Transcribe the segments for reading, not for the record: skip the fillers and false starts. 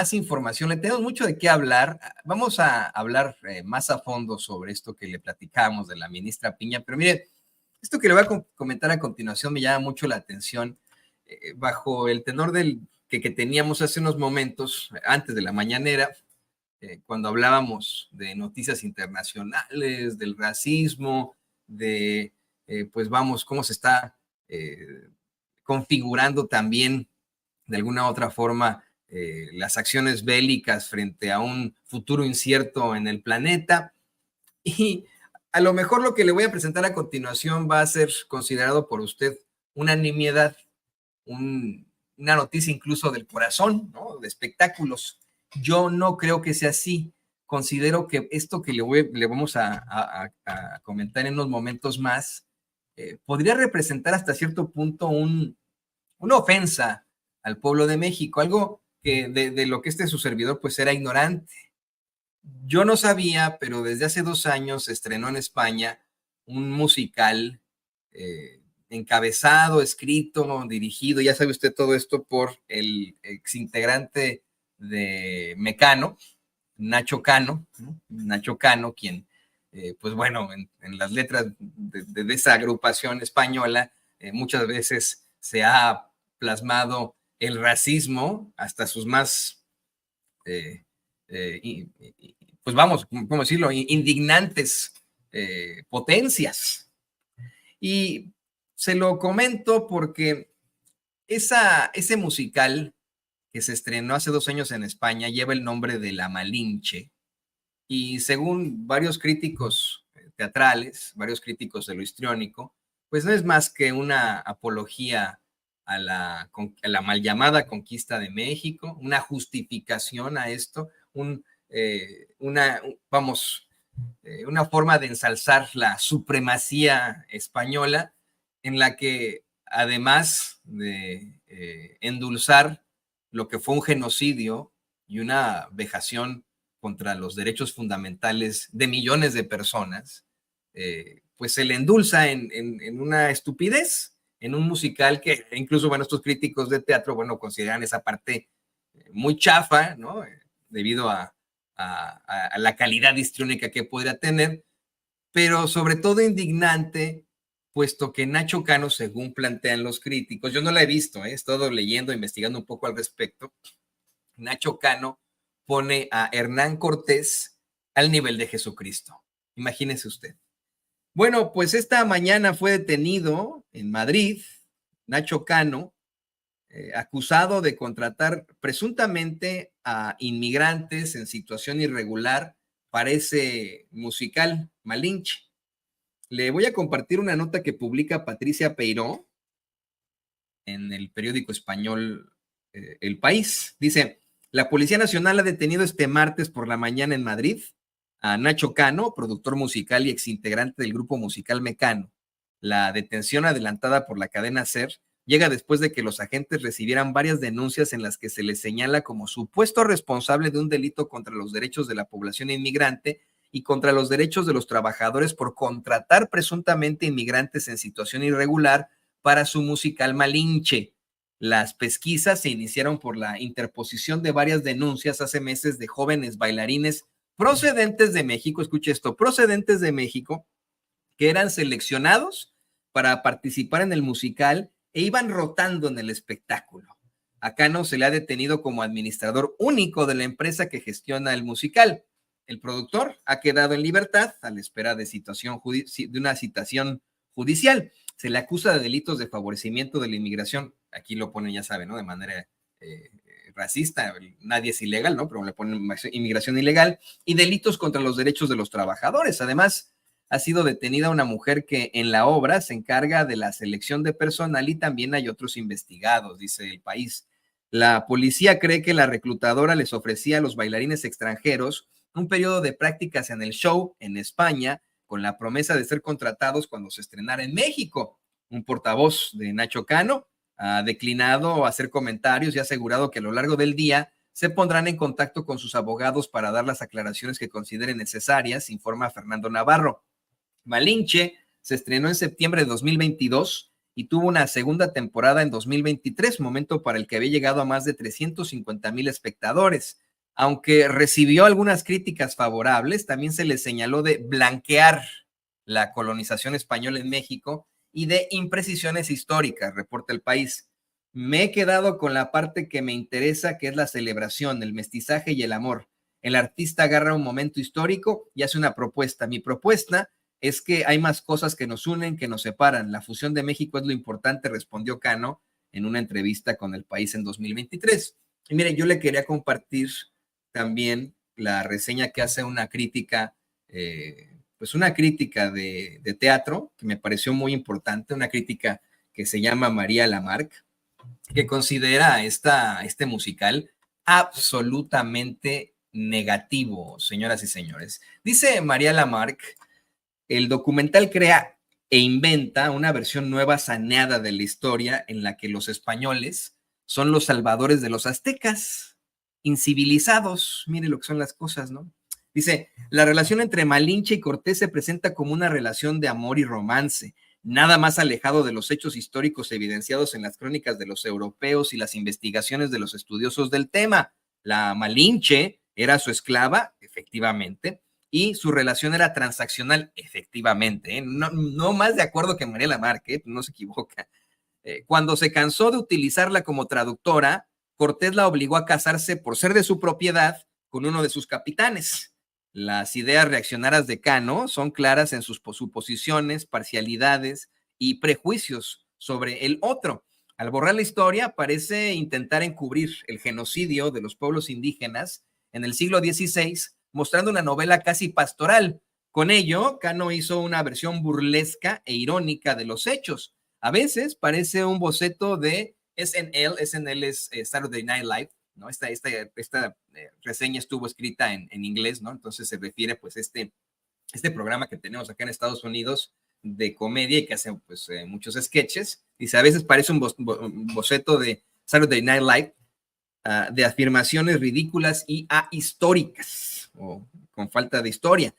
más información, le tenemos mucho de qué hablar. Vamos a hablar más a fondo sobre esto que le platicábamos de la ministra Piña, pero mire, esto que le voy a comentar a continuación me llama mucho la atención, bajo el tenor que teníamos hace unos momentos, antes de la mañanera, cuando hablábamos de noticias internacionales, del racismo, de, pues vamos, cómo se está configurando también de alguna u otra forma las acciones bélicas frente a un futuro incierto en el planeta. Y a lo mejor lo que le voy a presentar a continuación va a ser considerado por usted una nimiedad, una noticia incluso del corazón, ¿no? De espectáculos. Yo no creo que sea así. Considero que esto que le vamos a comentar en unos momentos más podría representar hasta cierto punto una ofensa al pueblo de México, algo que de lo que su servidor pues era ignorante. Yo no sabía, pero desde hace 2 años se estrenó en España un musical encabezado, escrito, dirigido, ya sabe usted todo esto, por el exintegrante de Mecano, Nacho Cano, ¿no? Nacho Cano, quien, pues bueno, en las letras de esa agrupación española, muchas veces se ha plasmado el racismo hasta sus más, pues vamos, ¿cómo decirlo?, indignantes potencias. Y se lo comento porque ese musical que se estrenó hace 2 años en España lleva el nombre de La Malinche, y según varios críticos teatrales, varios críticos de lo histriónico, pues no es más que una apología a la mal llamada conquista de México, una justificación a esto, una forma de ensalzar la supremacía española, en la que además de endulzar lo que fue un genocidio y una vejación contra los derechos fundamentales de millones de personas, pues se le endulza en una estupidez, en un musical que incluso, bueno, estos críticos de teatro, bueno, consideran esa parte muy chafa, ¿no? Debido a la calidad histriónica que podría tener, pero sobre todo indignante, puesto que Nacho Cano, según plantean los críticos, yo no la he visto, he estado leyendo, investigando un poco al respecto, Nacho Cano pone a Hernán Cortés al nivel de Jesucristo. Imagínese usted. Bueno, pues esta mañana fue detenido en Madrid Nacho Cano, acusado de contratar presuntamente a inmigrantes en situación irregular para ese musical Malinche. Le voy a compartir una nota que publica Patricia Peiró en el periódico español El País. Dice: la Policía Nacional ha detenido este martes por la mañana en Madrid a Nacho Cano, productor musical y exintegrante del grupo musical Mecano. La detención, adelantada por la cadena SER, llega después de que los agentes recibieran varias denuncias en las que se les señala como supuesto responsable de un delito contra los derechos de la población inmigrante y contra los derechos de los trabajadores por contratar presuntamente inmigrantes en situación irregular para su musical Malinche. Las pesquisas se iniciaron por la interposición de varias denuncias hace meses de jóvenes bailarines procedentes de México, escuche esto, procedentes de México, que eran seleccionados para participar en el musical e iban rotando en el espectáculo. A Cano se le ha detenido como administrador único de la empresa que gestiona el musical. El productor ha quedado en libertad a la espera de una citación judicial. Se le acusa de delitos de favorecimiento de la inmigración. Aquí lo ponen, ya saben, ¿no? De manera racista, nadie es ilegal, ¿no? Pero le ponen inmigración ilegal y delitos contra los derechos de los trabajadores. Además, ha sido detenida una mujer que en la obra se encarga de la selección de personal y también hay otros investigados, dice El País. La policía cree que la reclutadora les ofrecía a los bailarines extranjeros un periodo de prácticas en el show en España con la promesa de ser contratados cuando se estrenara en México. Un portavoz de Nacho Cano ha declinado hacer comentarios y ha asegurado que a lo largo del día se pondrán en contacto con sus abogados para dar las aclaraciones que consideren necesarias, informa Fernando Navarro. Malinche se estrenó en septiembre de 2022 y tuvo una segunda temporada en 2023, momento para el que había llegado a más de 350,000 espectadores. Aunque recibió algunas críticas favorables, también se le señaló de blanquear la colonización española en México y de imprecisiones históricas, reporta El País. Me he quedado con la parte que me interesa, que es la celebración, el mestizaje y el amor. El artista agarra un momento histórico y hace una propuesta. Mi propuesta es que hay más cosas que nos unen que nos separan. La fusión de México es lo importante, respondió Cano en una entrevista con El País en 2023. Y miren, yo le quería compartir también la reseña que hace una crítica, pues una crítica de teatro que me pareció muy importante, una crítica que se llama María Lamarck, que considera este musical absolutamente negativo, señoras y señores. Dice María Lamarck, el documental crea e inventa una versión nueva saneada de la historia en la que los españoles son los salvadores de los aztecas, incivilizados. Mire lo que son las cosas, ¿no? Dice, la relación entre Malinche y Cortés se presenta como una relación de amor y romance, nada más alejado de los hechos históricos evidenciados en las crónicas de los europeos y las investigaciones de los estudiosos del tema. La Malinche era su esclava, efectivamente, y su relación era transaccional, efectivamente, ¿eh? No más de acuerdo que María Lamarck, ¿eh? No se equivoca. Cuando se cansó de utilizarla como traductora, Cortés la obligó a casarse por ser de su propiedad con uno de sus capitanes. Las ideas reaccionarias de Cano son claras en sus suposiciones, parcialidades y prejuicios sobre el otro. Al borrar la historia, parece intentar encubrir el genocidio de los pueblos indígenas en el siglo XVI, mostrando una novela casi pastoral. Con ello, Cano hizo una versión burlesca e irónica de los hechos. A veces parece un boceto de SNL es Saturday Night Live, ¿no? Esta reseña estuvo escrita en inglés, ¿no? Entonces se refiere pues este programa que tenemos acá en Estados Unidos de comedia y que hace pues muchos sketches. Dice, a veces parece un boceto de Saturday Night Live, de afirmaciones ridículas y ahistóricas, o con falta de historia.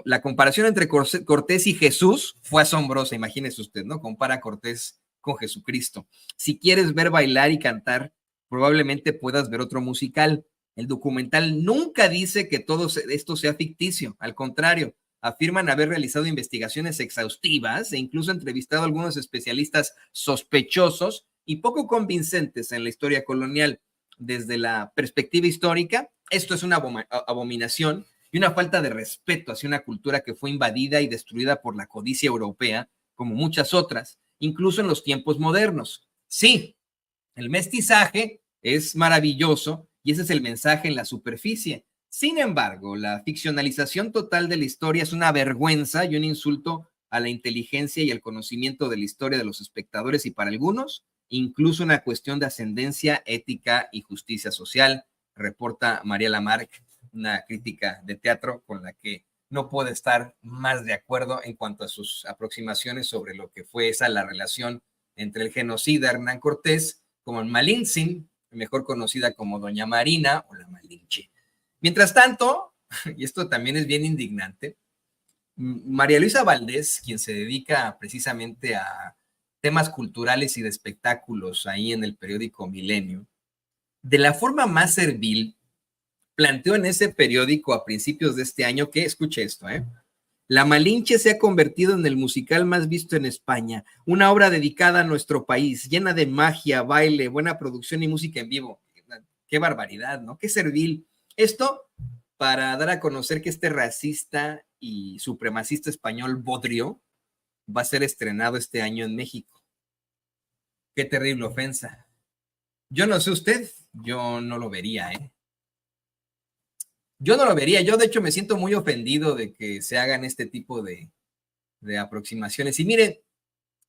La comparación entre Cortés y Jesús fue asombrosa, imagínese usted, ¿no? Compara a Cortés con Jesucristo. Si quieres ver bailar y cantar, probablemente puedas ver otro musical. El documental nunca dice que todo esto sea ficticio, al contrario, afirman haber realizado investigaciones exhaustivas e incluso entrevistado a algunos especialistas sospechosos y poco convincentes en la historia colonial. Desde la perspectiva histórica, esto es una abominación y una falta de respeto hacia una cultura que fue invadida y destruida por la codicia europea, como muchas otras, incluso en los tiempos modernos. Sí, el mestizaje es maravilloso y ese es el mensaje en la superficie. Sin embargo, la ficcionalización total de la historia es una vergüenza y un insulto a la inteligencia y el conocimiento de la historia de los espectadores y para algunos, incluso una cuestión de ascendencia, ética y justicia social, reporta María Lamarck, una crítica de teatro con la que no puede estar más de acuerdo en cuanto a sus aproximaciones sobre lo que fue la relación entre el genocida Hernán Cortés como el Malintzin, mejor conocida como Doña Marina o la Malinche. Mientras tanto, y esto también es bien indignante, María Luisa Valdés, quien se dedica precisamente a temas culturales y de espectáculos ahí en el periódico Milenio, de la forma más servil, planteó en ese periódico a principios de este año que, escuche esto, La Malinche se ha convertido en el musical más visto en España, una obra dedicada a nuestro país, llena de magia, baile, buena producción y música en vivo. Qué barbaridad, ¿no? Qué servil. Esto para dar a conocer que este racista y supremacista español Bodrio va a ser estrenado este año en México. Qué terrible ofensa. Yo no sé usted, yo no lo vería, ¿eh? Yo no lo vería. Yo, de hecho, me siento muy ofendido de que se hagan este tipo de aproximaciones. Y miren,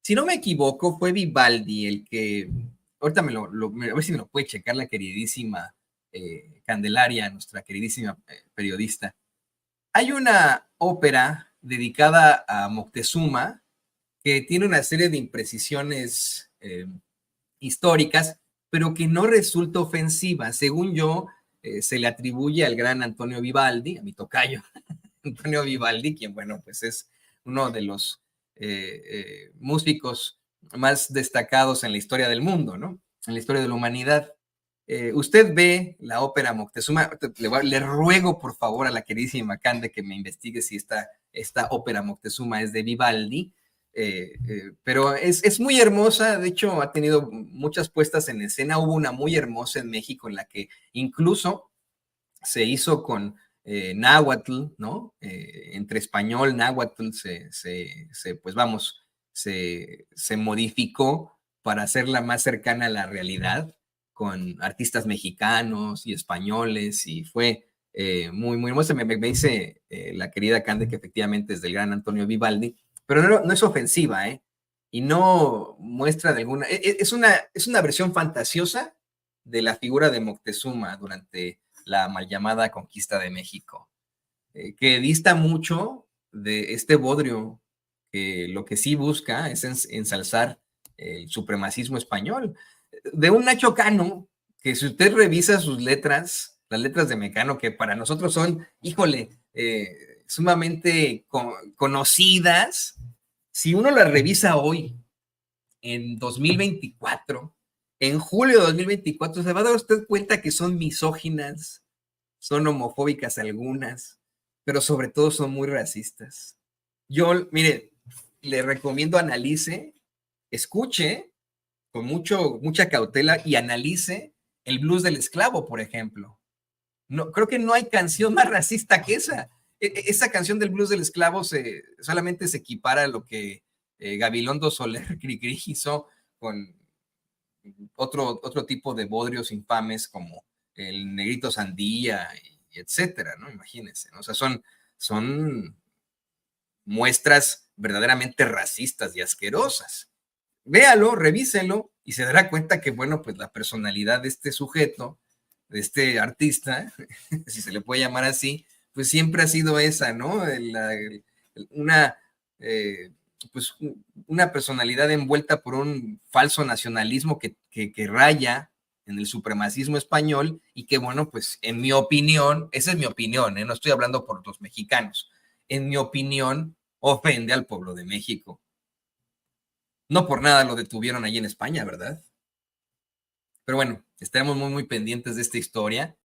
si no me equivoco, fue Vivaldi el que, ahorita a ver si me lo puede checar la queridísima Candelaria, nuestra queridísima periodista. Hay una ópera dedicada a Moctezuma que tiene una serie de imprecisiones históricas, pero que no resulta ofensiva. Según yo, se le atribuye al gran Antonio Vivaldi, a mi tocayo, Antonio Vivaldi, quien, bueno, pues es uno de los músicos más destacados en la historia del mundo, ¿no? En la historia de la humanidad. Usted ve la ópera Moctezuma, le ruego por favor a la queridísima Cande que me investigue si esta ópera Moctezuma es de Vivaldi, pero es muy hermosa, de hecho ha tenido muchas puestas en escena, hubo una muy hermosa en México en la que incluso se hizo con náhuatl, ¿no? Entre español, náhuatl, pues vamos, se modificó para hacerla más cercana a la realidad, con artistas mexicanos y españoles, y fue muy hermosa. Me dice la querida Cande que efectivamente es del gran Antonio Vivaldi, pero no es ofensiva, ¿eh? Y no muestra de alguna... es una versión fantasiosa de la figura de Moctezuma durante la mal llamada conquista de México, que dista mucho de este bodrio, que lo que sí busca es ensalzar el supremacismo español. De un Nacho Cano, que si usted revisa sus letras, las letras de Mecano, que para nosotros son, híjole, sumamente conocidas, si uno las revisa hoy, en 2024, en julio de 2024, se va a dar usted cuenta que son misóginas, son homofóbicas algunas, pero sobre todo son muy racistas. Yo, mire, le recomiendo analice, escuche con mucha cautela y analice el blues del esclavo, por ejemplo. No, creo que no hay canción más racista que esa. Esa canción del blues del esclavo solamente se equipara a lo que Gabilondo Soler Cricri hizo con otro tipo de bodrios infames como el Negrito Sandía, y etcétera, ¿no? Imagínense, ¿no? O sea, son muestras verdaderamente racistas y asquerosas. Véalo, revíselo y se dará cuenta que, bueno, pues la personalidad de este sujeto, de este artista, si se le puede llamar así, pues siempre ha sido esa, ¿no? Una, pues una personalidad envuelta por un falso nacionalismo que raya en el supremacismo español y que, bueno, pues en mi opinión, esa es mi opinión, no estoy hablando por los mexicanos, en mi opinión, ofende al pueblo de México. No por nada lo detuvieron allí en España, ¿verdad? Pero bueno, estaremos muy pendientes de esta historia.